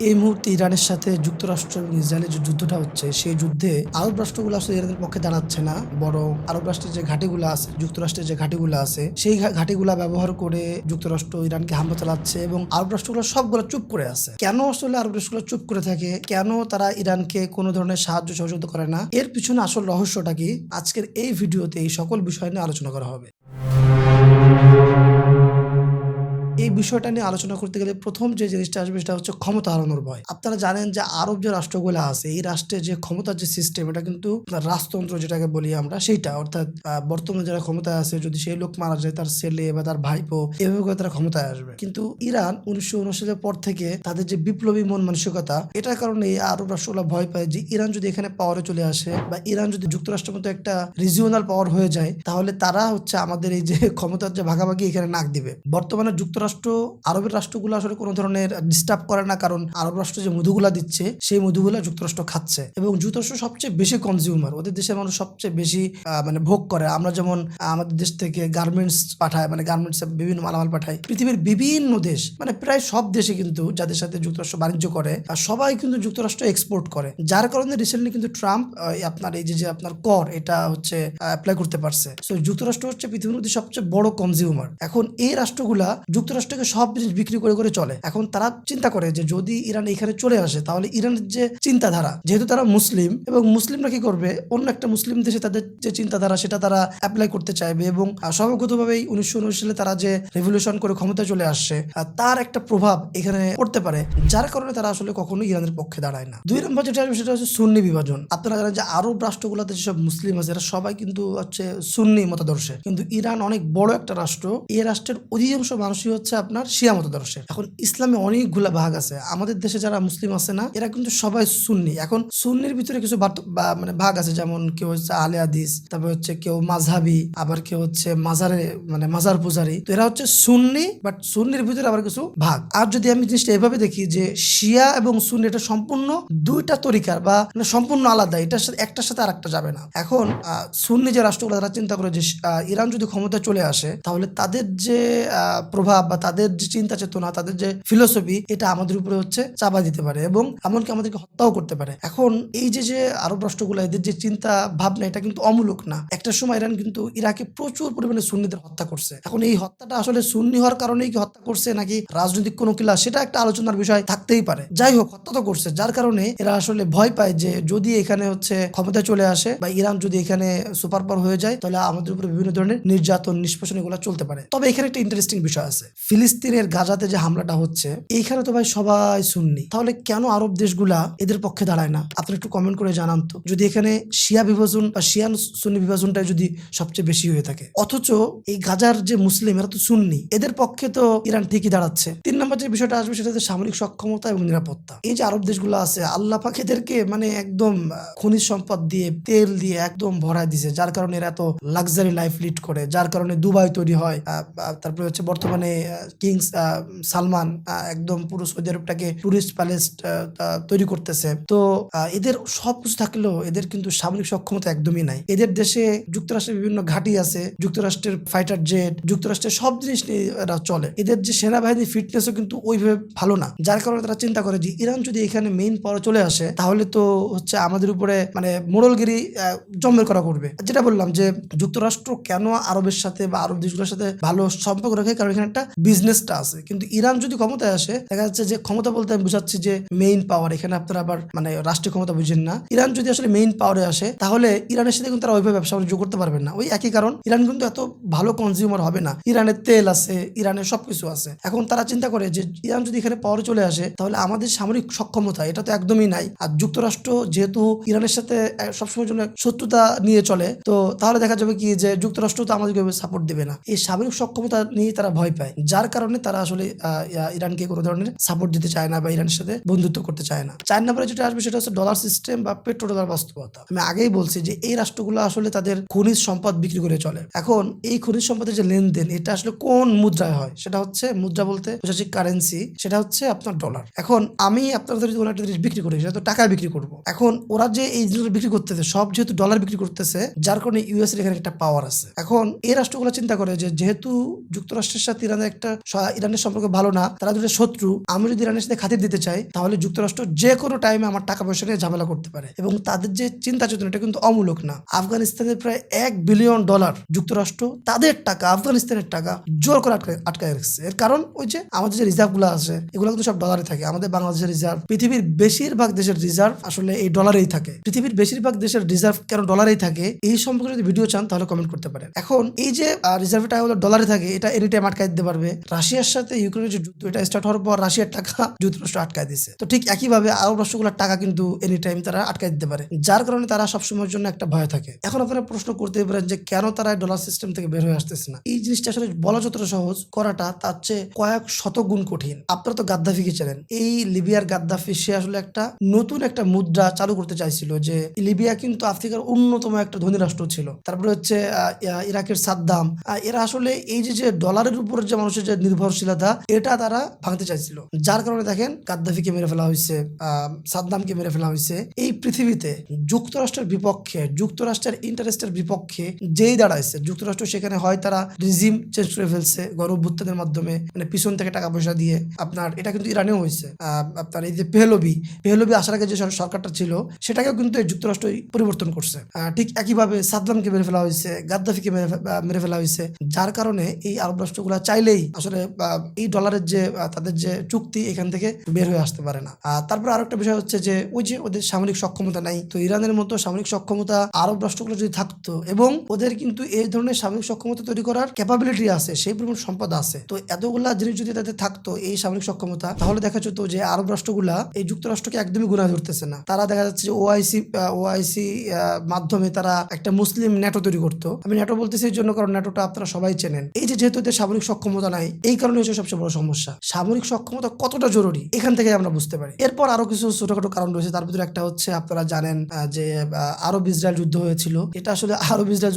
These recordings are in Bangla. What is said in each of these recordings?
এই মুহূর্তে ইরানের সাথে যুক্তরাষ্ট্র এবং ইসরায়েলের যে যুদ্ধটা হচ্ছে, সেই যুদ্ধে আরব রাষ্ট্রগুলো আসলে ইরানের পক্ষে দাঁড়াচ্ছে না, বরং আরব রাষ্ট্রের যে ঘাঁটিগুলো আছে, যুক্তরাষ্ট্রের যে ঘাঁটিগুলো আছে, সেই ঘাঁটিগুলা ব্যবহার করে যুক্তরাষ্ট্র ইরানকে হামলা চালাচ্ছে এবং আরব রাষ্ট্রগুলো সবগুলো চুপ করে আছে। কেন আসলে আরব রাষ্ট্রগুলো চুপ করে থাকে? কেন তারা ইরানকে কোনো ধরনের সাহায্য সহযোগিতা করে না? এর পিছনে আসল রহস্যটা কি? আজকের এই ভিডিওতে এই সকল বিষয় নিয়ে আলোচনা করা হবে। এই বিষয়টা নিয়ে আলোচনা করতে গেলে প্রথম যে জিনিসটা আসবে সেটা হচ্ছে ক্ষমতা হারানোর ভয়। আপনারা জানেন যে আরব যে রাষ্ট্রগুলো আছে, এই রাষ্ট্রের যে ক্ষমতার যে সিস্টেম, এটা কিন্তু রাজতন্ত্র যেটাকে বলি আমরা, সেইটা অর্থাৎ বর্তমানে যারা ক্ষমতায় আছে, যদি সেই লোক মারা যায়, তার ছেলে বা তার ভাইপো এভাবে করে তারা ক্ষমতায় আসবে। কিন্তু ইরান 1979 পর থেকে তাদের যে বিপ্লবী মন মানসিকতা, এটার কারণে এই আরব রাষ্ট্রগুলো ভয় পায় যে ইরান যদি এখানে পাওয়ারে চলে আসে বা ইরান যদি যুক্তরাষ্ট্রের মতো একটা রিজিওনাল পাওয়ার হয়ে যায়, তাহলে তারা হচ্ছে আমাদের এই যে ক্ষমতার যে ভাগাভাগি এখানে নাক দিবে। বর্তমানে যুক্তরাষ্ট্র আরবের রাষ্ট্রগুলো আসলে কোনো ধরনের ডিস্টার্ব করে না, কারণ আরব রাষ্ট্র যে মধুগুলা দিচ্ছে সেই মধুগুলা যুক্তরাষ্ট্র খাচ্ছে এবং যুক্তরাষ্ট্র সবচেয়ে বেশি কনজিউমার, ওদের দেশের মানুষ সবচেয়ে বেশি মানে ভোগ করে। আমরা যেমন আমাদের দেশ থেকে গার্মেন্টস পাঠায়, মানে গার্মেন্টস বিভিন্ন মালামাল পাঠায় পৃথিবীর বিভিন্ন দেশ, মানে প্রায় সব দেশে কিন্তু যাদের সাথে যুক্তরাষ্ট্র বাণিজ্য করে সবাই কিন্তু যুক্তরাষ্ট্র এক্সপোর্ট করে, যার কারণে রিসেন্টলি কিন্তু ট্রাম্প আপনার এই যে আপনার কর এটা হচ্ছে অ্যাপ্লাই করতে পারছে। সো যুক্তরাষ্ট্র হচ্ছে পৃথিবীর মধ্যে সবচেয়ে বড় কনজিউমার। এখন এই রাষ্ট্রগুলা যুক্তরাষ্ট্রকে সব জিনিস বিক্রি করে করে চলে। এখন তারা চিন্তা করে যে যদি ইরান এখানে চলে আসে, তাহলে ইরানের যে চিন্তাধারা, যেহেতু তারা মুসলিম এবং মুসলিমরা কি করবে, অন্য একটা মুসলিম দেশে তাদের যে চিন্তাধারা সেটা তারা অ্যাপ্লাই করতে চাইবে এবং স্বভাবগতভাবেই 1979 সালে তারা যে রেভলিউশন করে ক্ষমতায় চলে আসছে, তার একটা প্রভাব এখানে পড়তে পারে, যার কারণে তারা আসলে কখনো ইরানের পক্ষে দাঁড়ায় না। দুই নম্বর যেটা আসবে সেটা হচ্ছে সুন্নি বিভাজন। আপনারা জানেন যে আরব রাষ্ট্রগুলোতে যেসব মুসলিম আছে, এরা সবাই কিন্তু হচ্ছে সুন্নি মতাদর্শের, কিন্তু ইরান অনেক বড় একটা রাষ্ট্র, এই রাষ্ট্রের অধিকাংশ মানুষই হচ্ছে আপনার শিয়া মতাদর্শের। এখন ইসলামে অনেকগুলা ভাগ আছে, আমাদের দেশে যারা মুসলিম আছে না, এরা কিন্তু সবাই সুন্নি। এখন সুন্নির ভিতরে কিছু মানে ভাগ আছে, যেমন কেউ হচ্ছে আলে হাদিস, তারপর হচ্ছে কেউ মাযহাবি, আবার কেউ হচ্ছে মাজারে মানে মাজার পূজারি। তো এরা হচ্ছে সুন্নি, বাট সুন্নির ভিতরে আবার কিছু ভাগ। আর যদি আমি জিনিসটা এভাবে দেখি যে শিয়া এবং সুন্নি এটা সম্পূর্ণ দুইটা তরিকার বা সম্পূর্ণ আলাদা, এটার সাথে একটার সাথে আর একটা যাবে না। এখন সুন্নি যে রাষ্ট্রগুলো তারা চিন্তা করে যে ইরান যদি ক্ষমতায় চলে আসে, তাহলে তাদের যে প্রভাব বা তাদের যে চিন্তা চেতনা, তাদের যে ফিলোসফি, এটা আমাদের উপরে হচ্ছে চাপা দিতে পারে এবং এমনকি আমাদেরকে হত্যাও করতে পারে। এখন এই যে আরব রাষ্ট্রগুলো, এদের যে চিন্তা ভাবনা, এটা কিন্তু অমূলক না। একটা সময় ইরান কিন্তু ইরাকে প্রচুর পরিমাণে সুন্নিদের হত্যা করছে। এখন এই হত্যাটা আসলে সুন্নি হওয়ার কারণেই কি হত্যা করছে, নাকি রাজনৈতিক কোনো কিলা, সেটা একটা আলোচনার বিষয় থাকতেই পারে। যাই হোক, হত্যা তো করছে, যার কারণে এরা আসলে ভয় পায় যে যদি এখানে হচ্ছে ক্ষমতায় চলে আসে বা ইরান যদি এখানে সুপার পাওয়ার হয়ে যায়, তাহলে আমাদের উপরে বিভিন্ন ধরনের নির্যাতন, নিষ্পেষণ এগুলো চলতে পারে। তবে এখানে একটা ইন্টারেস্টিং বিষয় আছে, ফিলিস্তিনের গাজাতে যে হামলাটা হচ্ছে, এইখানে তো ভাই সবাই সুন্নি, তাহলে কেন আরব দেশগুলা এদের পক্ষে দাঁড়ায় না? আপনি একটু কমেন্ট করে জানান তো, যদি এখানে শিয়া বিভাজন বা শিয়া সুন্নি বিভাজনটা যদি সবচেয়ে বেশি হয়ে থাকে, অথচ এই গাজার যে মুসলিম এরা তো সুন্নি, এদের পক্ষে তো ইরান ঠিকই দাঁড়াচ্ছে। তিন নম্বর যে বিষয়টা আসবে সেটা হচ্ছে সামরিক সক্ষমতা এবং নিরাপত্তা। এই যে আরব দেশগুলো আছে, আল্লাহ পাক এদেরকে মানে একদম খনিজ সম্পদ দিয়ে, তেল দিয়ে একদম ভরায় দিছে, যার কারণে এরা এত লাক্সারি লাইফ লিড করে, যার কারণে দুবাই তৈরি হয়। তারপরে হচ্ছে বর্তমানে কিংস সালমান একদম পুরো সৌদি আরবটাকে টুরিস্ট প্যালেস তৈরি করতেছে। তো এদের সবকিছু থাকলেও এদের কিন্তু সামরিক সক্ষমতা একদমই নাই। এদের দেশে যুক্তরাষ্ট্রের বিভিন্ন ঘাঁটি আছে, যুক্তরাষ্ট্রের ফাইটার জেট, যুক্তরাষ্ট্রের সব জিনিস নিয়ে এরা চলে। এদের যে সেনাবাহিনীর ফিটনেসও কিন্তু ওইভাবে ভালো না, যার কারণে তারা চিন্তা করে যে ইরান যদি এখানে মেইন পাওয়ার চলে আসে, তাহলে তো হচ্ছে আমাদের উপরে মানে মোড়লগিরি জম্মের করা করবে। যেটা বললাম যে যুক্তরাষ্ট্র কেন আরবের সাথে বা আরব দেশগুলোর সাথে ভালো সম্পর্ক রাখে, কারণ এখানে একটা বিজনেসটা আছে। কিন্তু ইরান যদি ক্ষমতায় আসে, দেখা যাচ্ছে যে ক্ষমতা বলতে আমি বুঝাচ্ছি যে মেইন পাওয়ার, এখানে আপনারা আবার মানে রাষ্ট্রীয় ক্ষমতা বুঝেন না। ইরান যদি আসলে মেইন পাওয়ারে আসে, তাহলে ইরানের সাথে কিন্তু তারা ওইভাবে ব্যবসা বাণিজ্য করতে পারবেন না। ওই একই কারণ, ইরান কিন্তু এত ভালো কনজিউমার হবে না। ইরানের তেল আছে, ইরানের সবকিছু আছে। এখন তারা চিন্তা করে যে ইরান যদি এখানে পাওয়ারে চলে আসে, তাহলে আমাদের সামরিক সক্ষমতা এটা তো একদমই নাই। আর যুক্তরাষ্ট্র যেহেতু ইরানের সাথে সবসময়ের জন্য শত্রুতা নিয়ে চলে, তো তাহলে দেখা যাবে কি যে যুক্তরাষ্ট্র তো আমাদেরকে সাপোর্ট দেবে না। এই সামরিক সক্ষমতা নিয়ে তারা ভয় পায়, যার কারণে তারা আসলে ইরানকে কোনো ধরনের সাপোর্ট দিতে চায় না বা ইরানের সাথে বন্ধুত্ব করতে চায় না। 4 নম্বরে যেটা আসবে সেটা হচ্ছে ডলার সিস্টেম বা পেট্রো ডলার বাস্তবতা। আমি আগেই বলছি যে এই রাষ্ট্রগুলো আসলে তাদের খনিজ সম্পদ বিক্রি করে চলে। এখন এই খনিজ সম্পদের যে লেনদেন, এটা আসলে কোন মুদ্রায় হয়? সেটা হচ্ছে মুদ্রা বলতে বোঝাচ্ছি কারেন্সি, সেটা হচ্ছে আপনার ডলার। এখন আমি আপনাদের যদি কোনো একটা জিনিস বিক্রি করি, সেটা তো টাকায় বিক্রি করবো। এখন ওরা যে এই জিনিসটা বিক্রি করতেছে সব যেহেতু ডলার বিক্রি করতেছে, যার কারণে ইউএস এর এখানে একটা পাওয়ার আছে। এখন এই রাষ্ট্রগুলো চিন্তা করে যে যেহেতু যুক্তরাষ্ট্রের সাথে ইরানের একটা ইরানের সম্পর্কে ভালো না, তারা দুটো শত্রু, আমি যদি ইরানের সাথে খাতির দিতে চাই তাহলে যুক্তরাষ্ট্র যে কোনো টাইমে আমার টাকা পয়সা নিয়ে ঝামেলা করতে পারে। এবং তাদের যে চিন্তা চেতনা এটা কিন্তু অমূলক না। আফগানিস্তানের প্রায় $1 বিলিয়ন যুক্তরাষ্ট্র তাদের টাকা, আফগানিস্তানের টাকা জোর করে আটকায় রাখছে। এর কারণ ওই যে আমাদের যে রিজার্ভ গুলো আছে এগুলো কিন্তু সব ডলারে থাকে। আমাদের বাংলাদেশের রিজার্ভ, পৃথিবীর বেশিরভাগ দেশের রিজার্ভ আসলে এই ডলারেই থাকে। পৃথিবীর বেশিরভাগ দেশের রিজার্ভ কেন ডলারেই থাকে এই সম্পর্কে যদি ভিডিও চান তাহলে কমেন্ট করতে পারেন। এখন এই যে রিজার্ভ টাকা ডলারে থাকে এটা এনি টাইম আটকায় দিতে পারবে। রাশিয়ার সাথে ইউক্রেনের যে যুদ্ধ এটা স্টার্ট হওয়ার পর রাশিয়ার টাকা যুক্তরাষ্ট্র আটকায় দিচ্ছে। তো ঠিক একইভাবে আরব রাষ্ট্রগুলোর টাকা কিন্তু এনি টাইম তারা আটকায় দিতে পারে, যার কারণে তারা সবসময়ের জন্য একটা ভয় থাকে। এখন আপনারা প্রশ্ন করতে পারেন যে কেন তারা ডলার সিস্টেম থেকে বের হয়ে আসতেছে না। এই জিনিসটা আসলে বলা যতটা সহজ, করাটা তার চেয়ে কয়েক শত গুণ কঠিন। আপনারা তো গাদ্দাফিকে চেনেন। এই লিবিয়ার গাদ্দাফি সে আসলে একটা নতুন একটা মুদ্রা চালু করতে চাইছিল, যে লিবিয়া কিন্তু আফ্রিকার অন্যতম একটা ধনী রাষ্ট্র ছিল। তারপরে হচ্ছে ইরাকের সাদ্দাম, এরা আসলে এই যে ডলারের উপর যে মানুষের যে নির্ভরশীলতা এটা তারা ভাঙতে চাইছিল। যার কারণে দেখেন গাদ্দাফিকে মেরে ফেলা হয়েছে, সাদ্দামকে মেরে ফেলা হয়েছে। এই পৃথিবীতে যুক্তরাষ্ট্রের বিপক্ষে, যুক্তরাষ্ট্রের ইন্টারেস্টের বিপক্ষে যেই দাঁড়াইছে যুক্তরাষ্ট্র, সেখানে হয় তারা রিজিম চেঞ্জ করে ফেলছে গণঅভ্যুত্থানের মাধ্যমে, মানে পিছন থেকে টাকা পয়সা দিয়ে। আপনার এটা কিন্তু ইরানেও হয়েছে। আপনার এই যে পেহলবি আসার আগে যে সরকারটা ছিল সেটাকেও কিন্তু যুক্তরাষ্ট্র পরিবর্তন করছে। ঠিক একইভাবে সাদ্দামকে মেরে ফেলা হয়েছে, গাদ্দাফিকে মেরে ফেলা হয়েছে। যার কারণে এই আরব রাষ্ট্রগুলো চাইলেই আসলে এই ডলারের যে তাদের যে চুক্তি এখান থেকে বের হয়ে আসতে পারে না। তারপর আরেকটা বিষয় হচ্ছে যে ওই যে ওদের সামরিক সক্ষমতা নাই। তো ইরানের মতো সামরিক সক্ষমতা আরব রাষ্ট্রগুলো যদি থাকতো, এবং ওদের কিন্তু এই ধরনের সামরিক সক্ষমতা তৈরি করার ক্যাপাবিলিটি আছে, সেই পরিমাণ সম্পদ আছে। তো এতগুলা জিনিস যদি তাদের থাকতো এই সামরিক সক্ষমতা, তাহলে দেখা যেত যে আরব রাষ্ট্রগুলা এই যুক্তরাষ্ট্রকে একদমই গুনায় ধরতেছে না। তারা দেখা যাচ্ছে যে ওআইসি মাধ্যমে তারা একটা মুসলিম ন্যাটো তৈরি করতো। আমি ন্যাটো বলতেছি এই জন্য কারণ ন্যাটোটা আপনারা সবাই চেনেন। এই যে যেহেতু এদের সামরিক সক্ষমতা নাই, এই কারণে হচ্ছে সবচেয়ে বড় সমস্যা। সামরিক সক্ষমতা কতটা জরুরি এখান থেকে আমরা বুঝতে পারি। এরপর আরো কিছু ছোটখাটো কারণ রয়েছে। তার ভিতরে একটা হচ্ছে আপনারা জানেন যে আরব ইসরায়েল যুদ্ধ হয়েছিল। এটা আসলে আরব ইসরায়েল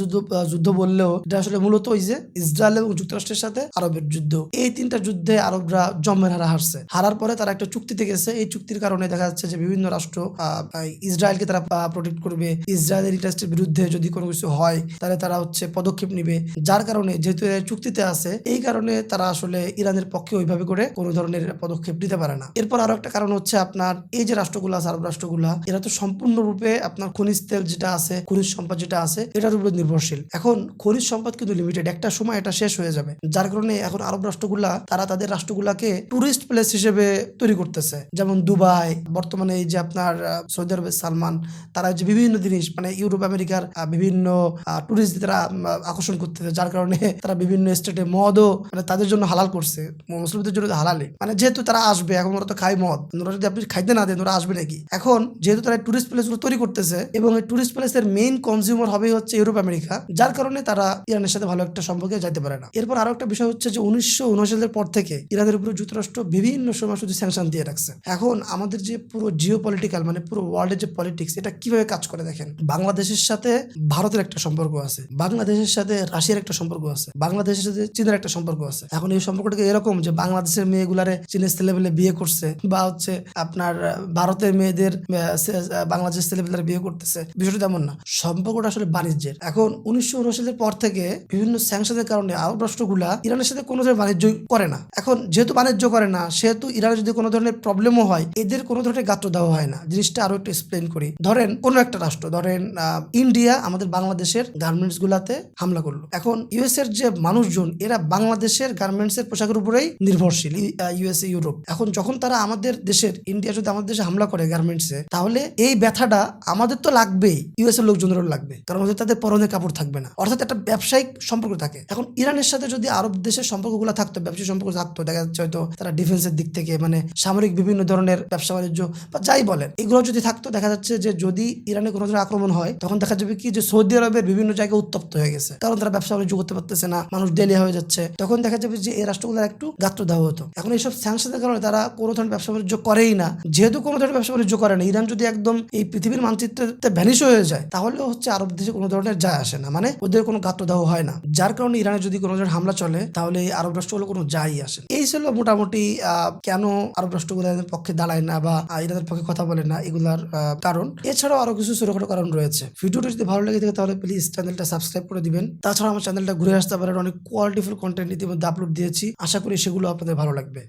যুদ্ধ বললেও এটা আসলে মূলত ওই যে ইসরায়েল এবং যুক্তরাষ্ট্রের সাথে আরবের যুদ্ধ। এই তিনটা যুদ্ধে আরবরা জম্মের হারছে। হারার পরে তারা একটা চুক্তিতে গেছে। এই চুক্তির কারণে দেখা যাচ্ছে যে বিভিন্ন রাষ্ট্র ইসরায়েলকে তারা প্রোটেক্ট করবে। ইসরায়েলের ইন্টারেস্টের বিরুদ্ধে যদি কোনো কিছু হয় তাহলে তারা হচ্ছে পদক্ষেপ নিবে। যার কারণে যেহেতু চুক্তিতে আছে, এই কারণে তারা আসলে ইরানের পক্ষে ওইভাবে করে কোনো ধরনের পদক্ষেপ নিতে পারে না। এরপর আরো একটা কারণ হচ্ছে আপনার এই যে রাষ্ট্রগুলো আছে, আরব রাষ্ট্রগুলা, এরা তো সম্পূর্ণরূপে আপনার খনিজ তেল যেটা আছে, খনিজ সম্পদ যেটা আছে এটার উপর নির্ভরশীল। এখন খনিজ সম্পদ কিন্তু লিমিটেড, একটা সময় এটা শেষ হয়ে যাবে। যার কারণে এখন আরব রাষ্ট্রগুলা তারা তাদের রাষ্ট্রগুলাকে টুরিস্ট প্লেস হিসেবে তৈরি করতেছে। যেমন দুবাই, বর্তমানে এই যে আপনার সৌদি আরবের সালমান, তারা যে বিভিন্ন জিনিস মানে ইউরোপ আমেরিকার বিভিন্ন টুরিস্ট তারা আকর্ষণ করতেছে। যার কারণে তারা বিভিন্ন স্টেটে মদও মানে তাদের জন্য হালাল করছে, মুসলিমদের জন্য হালালে। মানে যেহেতু তারা আসবে, এখন ওরা তো খায় মদ, ওরা যদি আপনি খাইতে না দেন ওরা আসবে নাকি? এখন যেহেতু তারা টুরিস্ট প্লেস গুলো তৈরি করতেছে এবং এই টুরিস্ট প্লেসের মেইন কনজিউমার হবে হচ্ছে ইউরোপ আমেরিকা, যার কারণে তারা ইরানের সাথে ভালো একটা সম্পর্কে যাইতে পারে না। এরপর আরো একটা বিষয় হচ্ছে যে 1979 সালের পর থেকে ইরানের উপরে যুক্তরাষ্ট্র বিভিন্ন সময় শুধু স্যাংশন দিয়ে রাখছে। এখন আমাদের যে পুরো জিও পলিটিক্যাল মানে পুরো ওয়ার্ল্ডের যে পলিটিক্স এটা কিভাবে কাজ করে দেখেন। বাংলাদেশের সাথে ভারতের একটা সম্পর্ক আছে, বাংলাদেশের সাথে রাশিয়ার একটা সম্পর্ক আছে, বাংলাদেশের সাথে চীনের একটা সম্পর্ক আছে। এখন এই সম্পর্কটাকে এরকম যে বাংলাদেশের মেয়েগুলারে চীনের ছেলেবেলে বিয়ে করছে, বা হচ্ছে আপনার ভারতের মেয়েদের বাংলাদেশের ছেলেবেলার বিয়ে করতেছে, বিষয়টা তেমন না। সম্পর্কটা আসলে বাণিজ্যের। এখন 1979 সালের পর থেকে বিভিন্ন স্যাংশনের কারণে আরব রাষ্ট্রগুলা ইরানের সাথে কোনো ধরনের বাণিজ্য করে না। এখন যেহেতু বাণিজ্য করে না, সেহেতু ইরানের যদি কোনো ধরনের প্রবলেমও হয় এদের কোনো ধরনের গাত্র দেওয়া হয় না। জিনিসটা আরো একটু এক্সপ্লেন করি। ধরেন কোনো একটা রাষ্ট্র, ধরেন ইন্ডিয়া আমাদের বাংলাদেশের গার্মেন্টস গুলাতে হামলা করলো। এখন ইউএস এর যে মানুষজন এরা বাংলাদেশের গার্মেন্টস এর পোশাকের উপরেই নির্ভরশীল, ইউএসএ, ইউরোপ। এখন যখন তারা আমাদের দেশের ইন্ডিয়া যদি আমাদের দেশে হামলা করে গার্মেন্টসে, তাহলে এই ব্যথাটা আমাদের তো লাগবেই, ইউএস এর লোকজনেরও লাগবে, কারণ ওদের তাদের পরনে কাপড় থাকবে না। অর্থাৎ একটা ব্যবসায়িক সম্পর্ক থাকে। এখন ইরানের সাথে যদি আরব দেশের সম্পর্কগুলো থাকতো, ব্যবসায়িক সম্পর্ক থাকতো, দেখা যাচ্ছে হয়তো তারা ডিফেন্সের দিক থেকে মানে সামরিক বিভিন্ন ধরনের ব্যবসা বাণিজ্য বা যাই বলেন এগুলো যদি থাকতো, দেখা যাচ্ছে যে যদি ইরানে কোনো ধরনের আক্রমণ হয় তখন দেখা যাবে কি যে সৌদি আরবের বিভিন্ন জায়গায় উত্তপ্ত হয়ে গেছে, কারণ তারা ব্যবসা বাণিজ্য করতে পারতেছে না, মানুষ দেলিয়া হয়ে যাচ্ছে। তখন দেখা যাবে যে এই রাষ্ট্রগুলোর একটু গাত্র দেওয়া হতো। এখন এইসব স্যাংশনের কারণে তারা কোনো ধরনের ব্যবসা বাণিজ্য করেই না। যেহেতু কোনো ধরনের ব্যবসা বাণিজ্য করে না, ইরান যদি একদম এই পৃথিবীর মানচিত্রে ভ্যানিশ হয়ে যায়, তাহলে হচ্ছে আরব দেশে কোনো ধরনের যায় আসে না, মানে ওদের কোনো গাত্র দেওয়া হয় না। যার কারণে ইরানে যদি কোনো ধরনের হামলা চলে তাহলে এই আরব রাষ্ট্রগুলো কোনো যাই আসে। এই ছিল মোটামুটি কেন আরব রাষ্ট্রগুলো ইরানের পক্ষে দাঁড়ায় না বা ইরানের পক্ষে কথা বলে না এগুলার কারণ। এছাড়াও আরো কিছু ছোটখাটো কারণ রয়েছে। ভিডিওটা যদি ভালো লেগে থাকে তাহলে প্লিজ চ্যানেলটা সাবস্ক্রাইব করে দিবেন। তাছাড়া আমার চ্যানেলটা ঘুরে আসতে পারেন, অনেক কোয়ালিটিফুল কন্টেন্ট ইতিমধ্যে আপলোড আপলোড দিয়েছি। আশা করি সেগুলো আপনাদের ভালো লাগবে।